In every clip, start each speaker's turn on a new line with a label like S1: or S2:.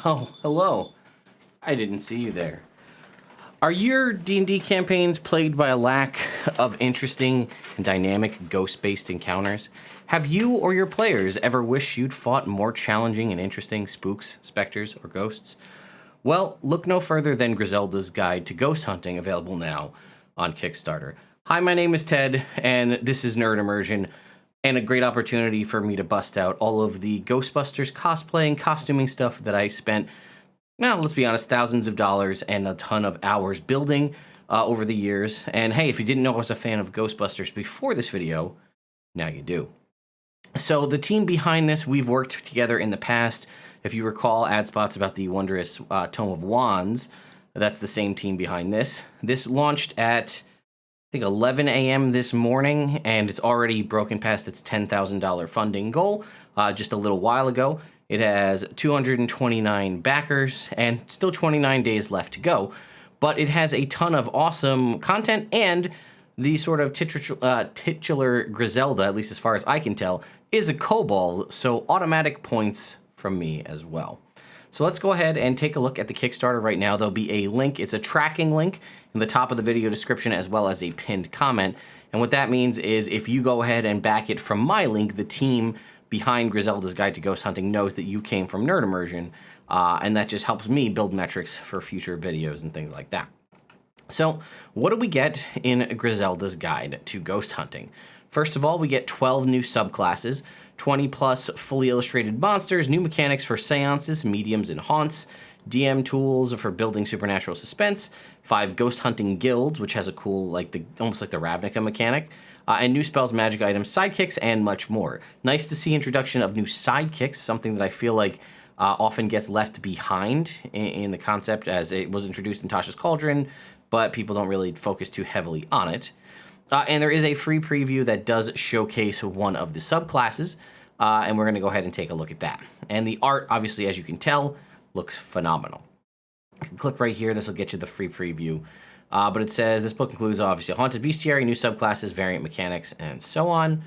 S1: Oh, hello. I didn't see you there. Are your D&D campaigns plagued by a lack of interesting and dynamic ghost-based encounters? Have you or your players ever wished you'd fought more challenging and interesting spooks, specters, or ghosts? Well, look no further than Grizelda's Guide to Ghost Hunting, available now on Kickstarter. Hi, my name is Ted, and this is Nerd Immersion, and a great opportunity for me to bust out all of the Ghostbusters cosplay and costuming stuff that I spent, well, let's be honest, thousands of dollars and a ton of hours building over the years. And hey, if you didn't know I was a fan of Ghostbusters before this video, now you do. So the team behind this, we've worked together in the past. If you recall ad spots about the wondrous Tome of Wands, that's the same team behind this. This launched at, I think, 11 a.m. this morning, and it's already broken past its $10,000 funding goal just a little while ago. It has 229 backers and still 29 days left to go, but it has a ton of awesome content, and the sort of titular Grizelda, at least as far as I can tell, is a kobold, so automatic points from me as well. So let's go ahead and take a look at the Kickstarter right now. There'll be a link. It's a tracking link in the top of the video description as well as a pinned comment. And what that means is if you go ahead and back it from my link, the team behind Grizelda's Guide to Ghost Hunting knows that you came from Nerd Immersion, and that just helps me build metrics for future videos and things like that. So what do we get in Grizelda's Guide to Ghost Hunting? First of all, we get 12 new subclasses, 20 plus fully illustrated monsters, new mechanics for seances, mediums, and haunts, DM tools for building supernatural suspense, 5 ghost hunting guilds, which has a cool, almost like the Ravnica mechanic, and new spells, magic items, sidekicks, and much more. Nice to see introduction of new sidekicks, something that I feel like often gets left behind in the concept, as it was introduced in Tasha's Cauldron, but people don't really focus too heavily on it. And there is a free preview that does showcase one of the subclasses, and we're going to go ahead and take a look at that. And the art, obviously, as you can tell, looks phenomenal. You can click right here. This will get you the free preview. But it says this book includes, obviously, Haunted Bestiary, new subclasses, variant mechanics, and so on.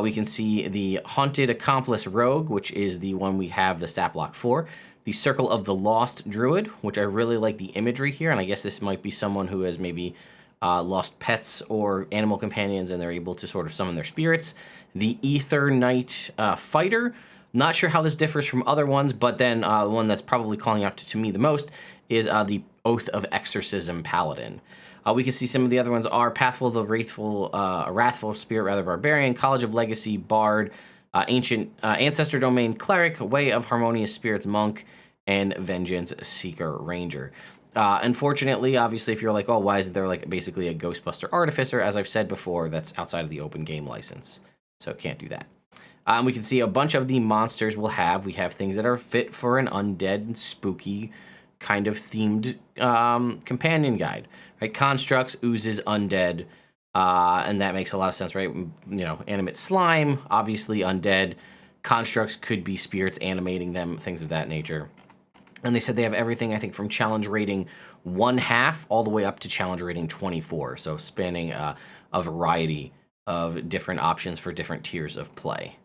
S1: We can see the Haunted Accomplice Rogue, which is the one we have the stat block for. The Circle of the Lost Druid, which I really like the imagery here, and I guess this might be someone who has maybe lost pets or animal companions, and they're able to sort of summon their spirits. The Ether Knight Fighter. Not sure how this differs from other ones, but then the one that's probably calling out to me the most is the Oath of Exorcism Paladin. We can see some of the other ones are Pathful the Wrathful Spirit, Barbarian, College of Legacy Bard, Ancient Ancestor Domain Cleric, Way of Harmonious Spirits Monk, and Vengeance Seeker Ranger. Unfortunately, obviously, if you're like, oh, why isn't there basically a Ghostbuster Artificer? As I've said before, that's outside of the open game license, so can't do that. We can see a bunch of the monsters we have things that are fit for an undead and spooky kind of themed companion guide, right? Constructs, oozes, undead, and that makes a lot of sense, right? You know, animate slime, obviously undead. Constructs could be spirits animating them, things of that nature. And they said they have everything, I think, from challenge rating 1/2 all the way up to challenge rating 24, so spanning a variety of different options for different tiers of play.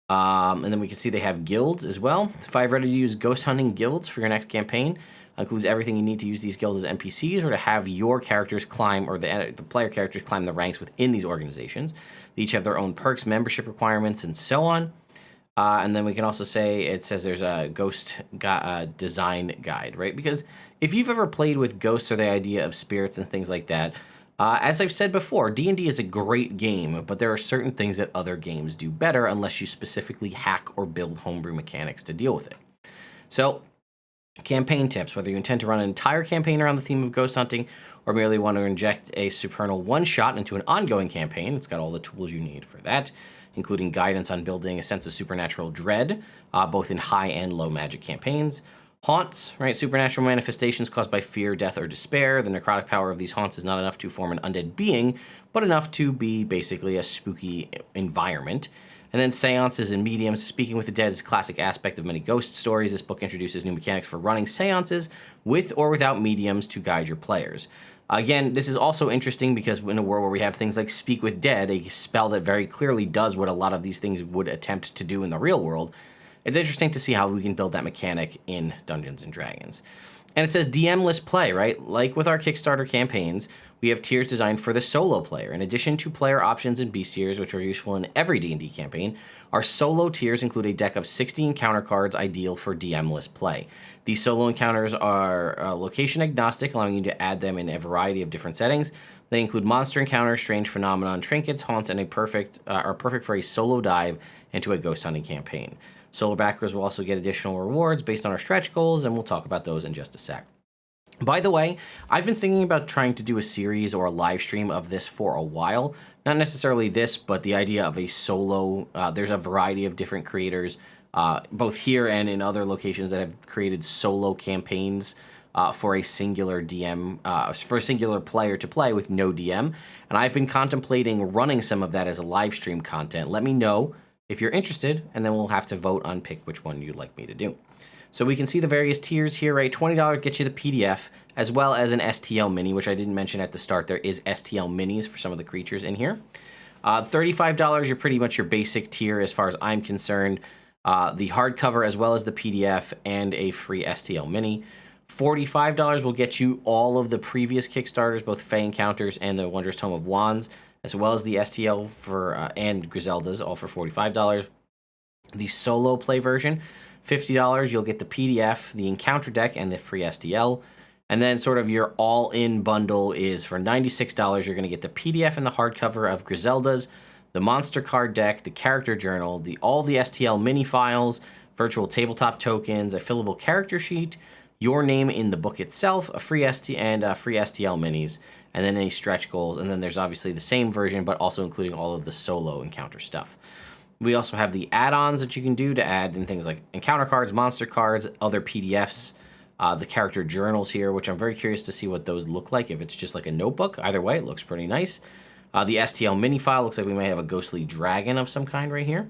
S1: And then we can see they have guilds as well. 5 ready-to-use ghost hunting guilds for your next campaign. Includes everything you need to use these guilds as NPCs or to have your characters climb, or the player characters climb the ranks within these organizations. They each have their own perks, membership requirements, and so on. And then we can also say, it says there's a ghost design guide, right? Because if you've ever played with ghosts or the idea of spirits and things like that, as I've said before, D&D is a great game, but there are certain things that other games do better unless you specifically hack or build homebrew mechanics to deal with it. So, campaign tips, whether you intend to run an entire campaign around the theme of ghost hunting or merely want to inject a supernal one-shot into an ongoing campaign, it's got all the tools you need for that, including guidance on building a sense of supernatural dread, both in high and low magic campaigns. Haunts, right? Supernatural manifestations caused by fear, death, or despair. The necrotic power of these haunts is not enough to form an undead being, but enough to be basically a spooky environment. And then seances and mediums. Speaking with the dead is a classic aspect of many ghost stories. This book introduces new mechanics for running seances with or without mediums to guide your players. Again, this is also interesting because in a world where we have things like Speak with Dead, a spell that very clearly does what a lot of these things would attempt to do in the real world, it's interesting to see how we can build that mechanic in Dungeons and Dragons. And it says DM-less play, right? Like with our Kickstarter campaigns, we have tiers designed for the solo player. In addition to player options and beast tiers, which are useful in every D&D campaign, our solo tiers include a deck of 60 encounter cards ideal for DM-less play. These solo encounters are location agnostic, allowing you to add them in a variety of different settings. They include monster encounters, strange phenomena, trinkets, haunts, and are perfect for a solo dive into a ghost hunting campaign. Solo backers will also get additional rewards based on our stretch goals, and we'll talk about those in just a sec. By the way, I've been thinking about trying to do a series or a live stream of this for a while. Not necessarily this, but the idea of a solo. There's a variety of different creators, both here and in other locations, that have created solo campaigns for a singular DM, for a singular player to play with no DM. And I've been contemplating running some of that as a live stream content. Let me know if you're interested, and then we'll have to vote on pick which one you'd like me to do. So we can see the various tiers here, right? $20 gets you the PDF, as well as an STL mini, which I didn't mention at the start. There is STL minis for some of the creatures in here. $35, you're pretty much your basic tier as far as I'm concerned. The hardcover as well as the PDF and a free STL mini. $45 will get you all of the previous Kickstarters, both Fey Encounters and the Wondrous Tome of Wands, as well as the STL for and Grizelda's, all for $45. The solo play version, $50, you'll get the PDF, the encounter deck, and the free STL. And then sort of your all-in bundle is for $96, you're going to get the PDF and the hardcover of Grizelda's, the monster card deck, the character journal, all the STL mini files, virtual tabletop tokens, a fillable character sheet, your name in the book itself, a free free STL minis, and then any stretch goals. And then there's obviously the same version, but also including all of the solo encounter stuff. We also have the add-ons that you can do to add in things like encounter cards, monster cards, other PDFs, the character journals here, which I'm very curious to see what those look like, if it's just like a notebook. Either way, it looks pretty nice. The STL mini file looks like we may have a ghostly dragon of some kind right here.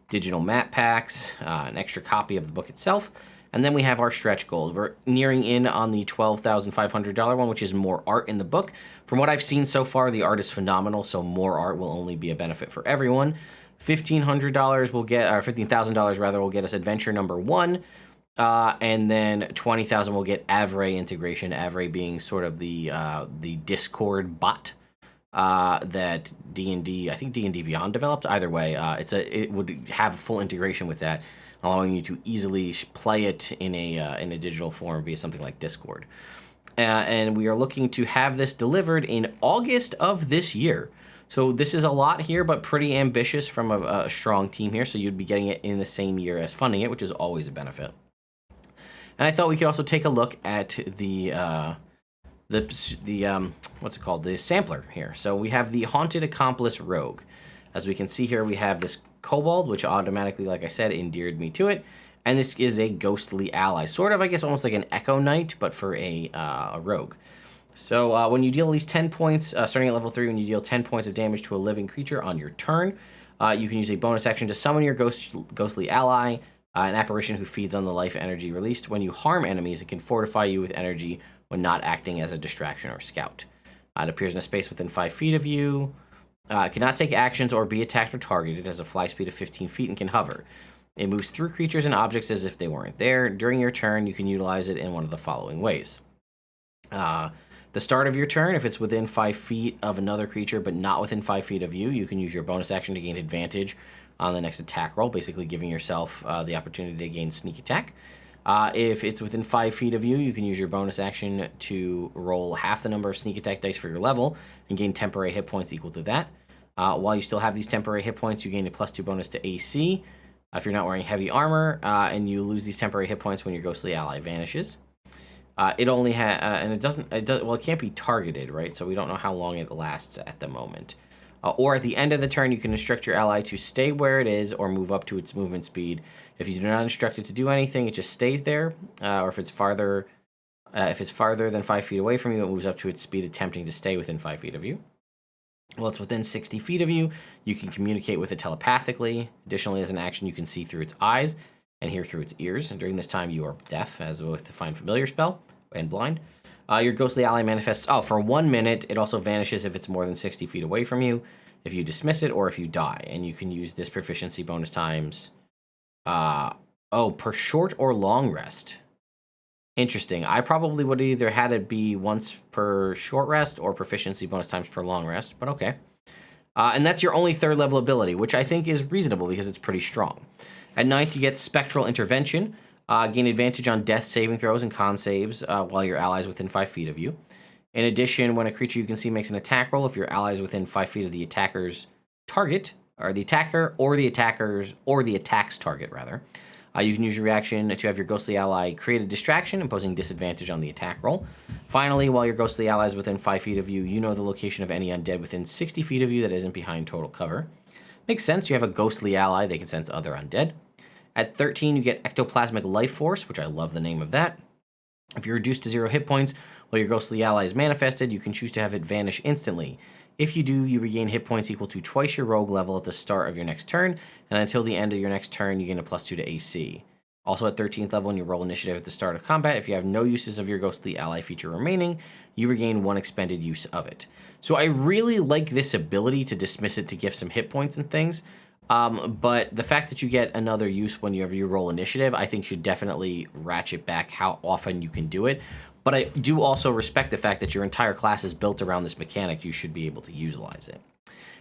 S1: Digital map packs, an extra copy of the book itself. And then we have our stretch goals. We're nearing in on the $12,500 one, which is more art in the book. From what I've seen so far, the art is phenomenal, so more art will only be a benefit for everyone. $1,500 will get, or $15,000 rather, will get us adventure number 1. And then $20,000 will get Avray integration. Avray being sort of the Discord bot that D&D, I think D&D Beyond developed. Either way, it would have full integration with that, allowing you to easily play it in a digital form via something like Discord. And we are looking to have this delivered in August of this year. So this is a lot here, but pretty ambitious from a strong team here. So you'd be getting it in the same year as funding it, which is always a benefit. And I thought we could also take a look at the what's it called? The sampler here. So we have the Haunted Accomplice Rogue. As we can see here, we have this kobold, which automatically, like I said, endeared me to it. And this is a ghostly ally, sort of, I guess, almost like an Echo Knight, but for a rogue. So when you deal at least 10 points, starting at level 3, when you deal 10 points of damage to a living creature on your turn, you can use a bonus action to summon your ghostly ally, an apparition who feeds on the life energy released. When you harm enemies, it can fortify you with energy when not acting as a distraction or scout. It appears in a space within 5 feet of you. It cannot take actions or be attacked or targeted. It has a fly speed of 15 feet and can hover. It moves through creatures and objects as if they weren't there. During your turn, you can utilize it in one of the following ways. The start of your turn, if it's within 5 feet of another creature but not within 5 feet of you, you can use your bonus action to gain advantage on the next attack roll, basically giving yourself the opportunity to gain sneak attack. If it's within 5 feet of you, you can use your bonus action to roll half the number of sneak attack dice for your level and gain temporary hit points equal to that. While you still have these temporary hit points, you gain a +2 bonus to AC if you're not wearing heavy armor, and you lose these temporary hit points when your ghostly ally vanishes. It only has, and it can't be targeted, right? So we don't know how long it lasts at the moment. Or at the end of the turn, you can instruct your ally to stay where it is or move up to its movement speed. If you do not instruct it to do anything, it just stays there. Or if it's farther than 5 feet away from you, it moves up to its speed, attempting to stay within 5 feet of you. Well, it's within 60 feet of you. You can communicate with it telepathically. Additionally, as an action, you can see through its eyes and hear through its ears. And during this time, you are deaf, as with the Find Familiar spell, and blind. Your ghostly ally manifests for 1 minute. It also vanishes if it's more than 60 feet away from you, if you dismiss it, or if you die. And you can use this proficiency bonus times Oh, per short or long rest. Interesting. I probably would either had it be once per short rest or proficiency bonus times per long rest, but okay. And that's your only third level ability, which I think is reasonable because it's pretty strong. At ninth, you get Spectral Intervention. Gain advantage on death saving throws and con saves while your allies within 5 feet of you. In addition, when a creature you can see makes an attack roll, if your ally is within 5 feet of the attacker's target, or the attacker, or the attack's target, rather, you can use your reaction to have your ghostly ally create a distraction, imposing disadvantage on the attack roll. Finally, while your ghostly ally is within 5 feet of you, you know the location of any undead within 60 feet of you that isn't behind total cover. Makes sense. You have a ghostly ally. They can sense other undead. At 13, you get Ectoplasmic Life Force, which I love the name of that. If you're reduced to 0 hit points while your ghostly ally is manifested, you can choose to have it vanish instantly. If you do, you regain hit points equal to twice your rogue level at the start of your next turn, and until the end of your next turn, you gain a +2 to AC. Also at 13th level, when you roll initiative at the start of combat, if you have no uses of your ghostly ally feature remaining, you regain 1 expended use of it. So I really like this ability to dismiss it to give some hit points and things, but the fact that you get another use whenever you roll initiative, I think should definitely ratchet back how often you can do it. But I do also respect the fact that your entire class is built around this mechanic. You should be able to utilize it.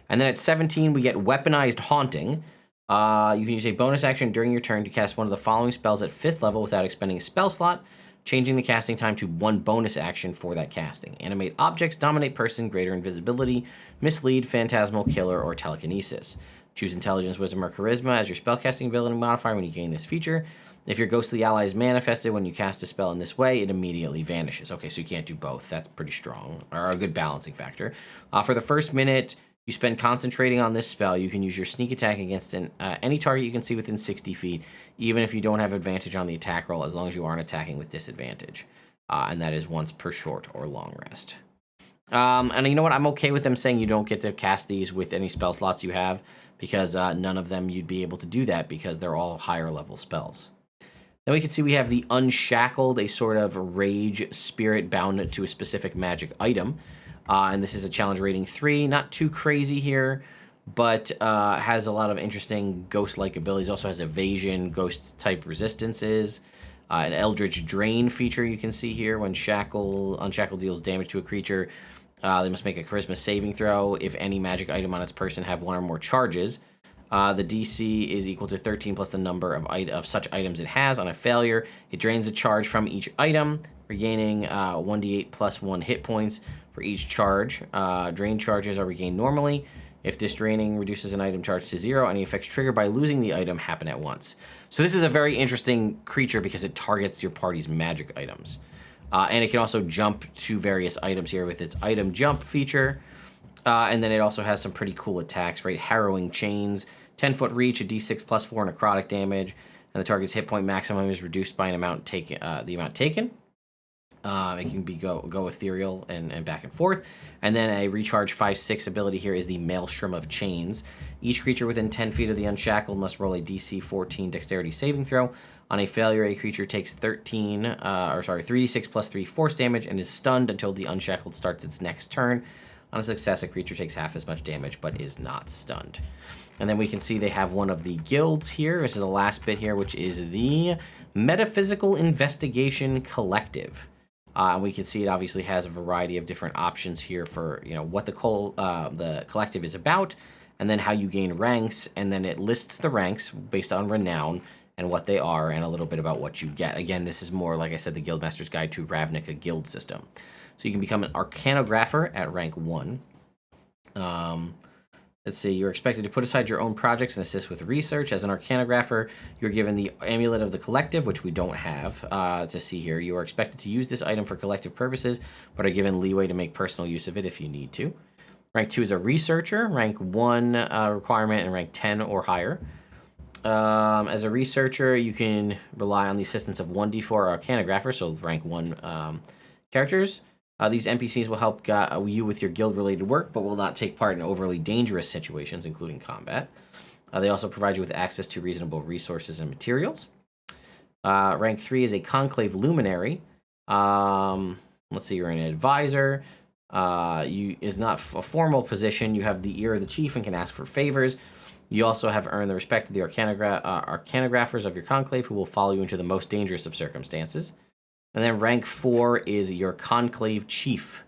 S1: And then at 17, we get Weaponized Haunting. You can use a bonus action during your turn to cast one of the following spells at 5th level without expending a spell slot, changing the casting time to 1 bonus action for that casting. Animate objects, dominate person, greater invisibility, mislead, phantasmal, killer, or telekinesis. Choose Intelligence, Wisdom, or Charisma as your spellcasting ability modifier when you gain this feature. If your ghostly ally is manifested when you cast a spell in this way, it immediately vanishes. Okay, so you can't do both. That's pretty strong, or a good balancing factor. For the first minute you spend concentrating on this spell, you can use your sneak attack against any target you can see within 60 feet, even if you don't have advantage on the attack roll, as long as you aren't attacking with disadvantage. And that is once per short or long rest. And you know what? I'm okay with them saying you don't get to cast these with any spell slots you have, because none of them you'd be able to do that because they're all higher level spells. Then we can see we have the Unshackled, a sort of rage spirit bound to a specific magic item. And this is a challenge rating 3. Not too crazy here, but has a lot of interesting ghost-like abilities. Also has evasion, ghost-type resistances. An Eldritch Drain feature you can see here. When Unshackle deals damage to a creature, they must make a charisma saving throw. If any magic item on its person have 1 or more charges, the DC is equal to 13 plus the number of such items it has. On a failure, it drains a charge from each item, regaining 1d8 plus 1 hit points for each charge. Drained charges are regained normally. If this draining reduces an item charge to 0, any effects triggered by losing the item happen at once. So this is a very interesting creature because it targets your party's magic items. And it can also jump to various items here with its item jump feature. And then it also has some pretty cool attacks, right? Harrowing Chains, 10-foot reach, a d6 plus 4 necrotic damage, and the target's hit point maximum is reduced by an amount taken. The amount taken. It can be go ethereal and back and forth. And then a recharge 5/6 ability here is the Maelstrom of Chains. Each creature within 10 feet of the Unshackled must roll a DC 14 dexterity saving throw. On a failure, a creature takes 3d6 plus 3 force damage and is stunned until the Unshackled starts its next turn. On a success, a creature takes half as much damage but is not stunned. And then we can see they have one of the guilds here. This is the last bit here, which is the Metaphysical Investigation Collective. We can see it obviously has a variety of different options here for what the collective is about, and then how you gain ranks, and then it lists the ranks based on renown and what they are, and a little bit about what you get. Again, this is more, like I said, the Guildmaster's Guide to Ravnica guild system. So you can become an Arcanographer at rank 1. Let's see, you're expected to put aside your own projects and assist with research. As an Arcanographer, you're given the Amulet of the Collective, which we don't have to see here. You are expected to use this item for collective purposes, but are given leeway to make personal use of it if you need to. Rank 2 is a Researcher, rank 1 requirement, and rank 10 or higher. As a Researcher, you can rely on the assistance of 1d4 Arcanographer, so rank 1 characters. These NPCs will help you with your guild-related work, but will not take part in overly dangerous situations, including combat. They also provide you with access to reasonable resources and materials. Rank 3 is a Conclave Luminary. Let's see, you're an advisor. Is not a formal position. You have the ear of the chief and can ask for favors. You also have earned the respect of the arcanographers of your conclave, who will follow you into the most dangerous of circumstances. And then rank 4 is your conclave chief.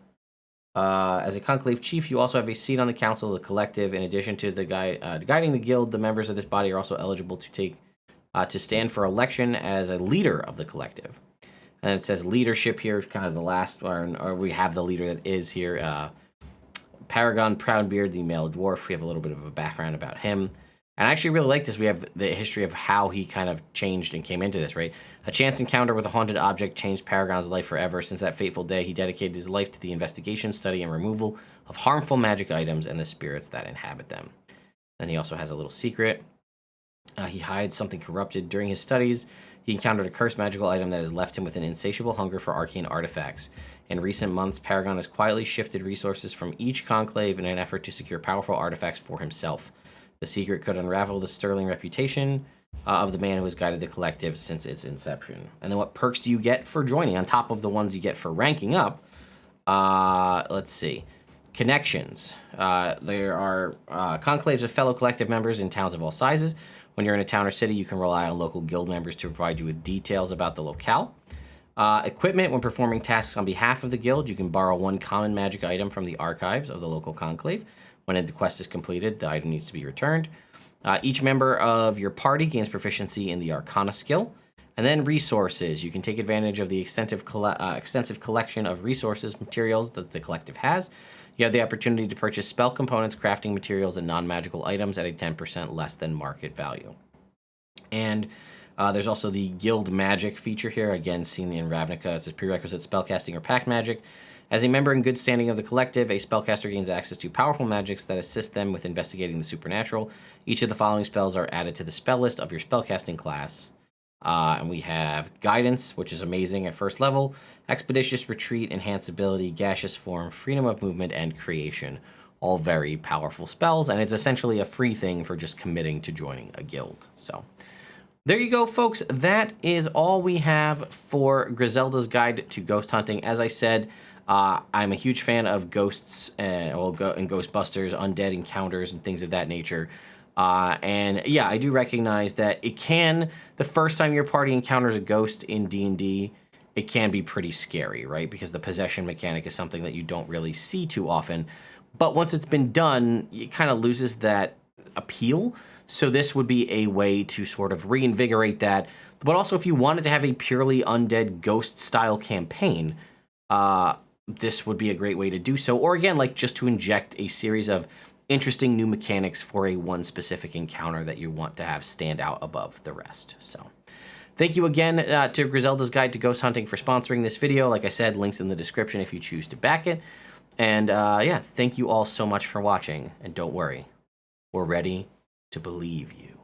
S1: As a conclave chief, you also have a seat on the council of the collective. In addition to the guiding the guild, the members of this body are also eligible to stand for election as a leader of the collective. And it says leadership here, kind of the last one, or we have the leader that is here. Paragon Proudbeard, the male dwarf. We have a little bit of a background about him. And I actually really like this. We have the history of how he kind of changed and came into this, right? A chance encounter with a haunted object changed Paragon's life forever. Since that fateful day, he dedicated his life to the investigation, study, and removal of harmful magic items and the spirits that inhabit them. Then he also has a little secret. He hides something corrupted. During his studies, he encountered a cursed magical item that has left him with an insatiable hunger for arcane artifacts. In recent months, Paragon has quietly shifted resources from each conclave in an effort to secure powerful artifacts for himself. The secret could unravel the sterling reputation of the man who has guided the collective since its inception. And then what perks do you get for joining on top of the ones you get for ranking up? Let's see. Connections. There are conclaves of fellow collective members in towns of all sizes. When you're in a town or city, you can rely on local guild members to provide you with details about the locale. Equipment. When performing tasks on behalf of the guild, you can borrow one common magic item from the archives of the local conclave. When the quest is completed, the item needs to be returned. Each member of your party gains proficiency in the Arcana skill. And then resources. You can take advantage of the extensive collection of resources, materials that the collective has. You have the opportunity to purchase spell components, crafting materials, and non-magical items at a 10% less than market value. And there's also the guild magic feature here, again seen in Ravnica. It says prerequisite spellcasting or pact magic. As a member in good standing of the collective, a spellcaster gains access to powerful magics that assist them with investigating the supernatural. Each of the following spells are added to the spell list of your spellcasting class. And we have Guidance, which is amazing at first level, Expeditious Retreat, Enhanced Ability, Gaseous Form, Freedom of Movement, and Creation. All very powerful spells, and it's essentially a free thing for just committing to joining a guild. So there you go, folks. That is all we have for Grizelda's Guide to Ghost Hunting. As I said, I'm a huge fan of ghosts and Ghostbusters, undead encounters, and things of that nature. And yeah, I do recognize that the first time your party encounters a ghost in D&D, it can be pretty scary, right? Because the possession mechanic is something that you don't really see too often. But once it's been done, it kind of loses that appeal. So this would be a way to sort of reinvigorate that. But also, if you wanted to have a purely undead ghost-style campaign, this would be a great way to do so. Or again, like just to inject a series of interesting new mechanics for a one specific encounter that you want to have stand out above the rest. So thank you again to Grizelda's Guide to Ghost Hunting for sponsoring this video. Like I said, links in the description if you choose to back it. And yeah, thank you all so much for watching. And don't worry, we're ready to believe you.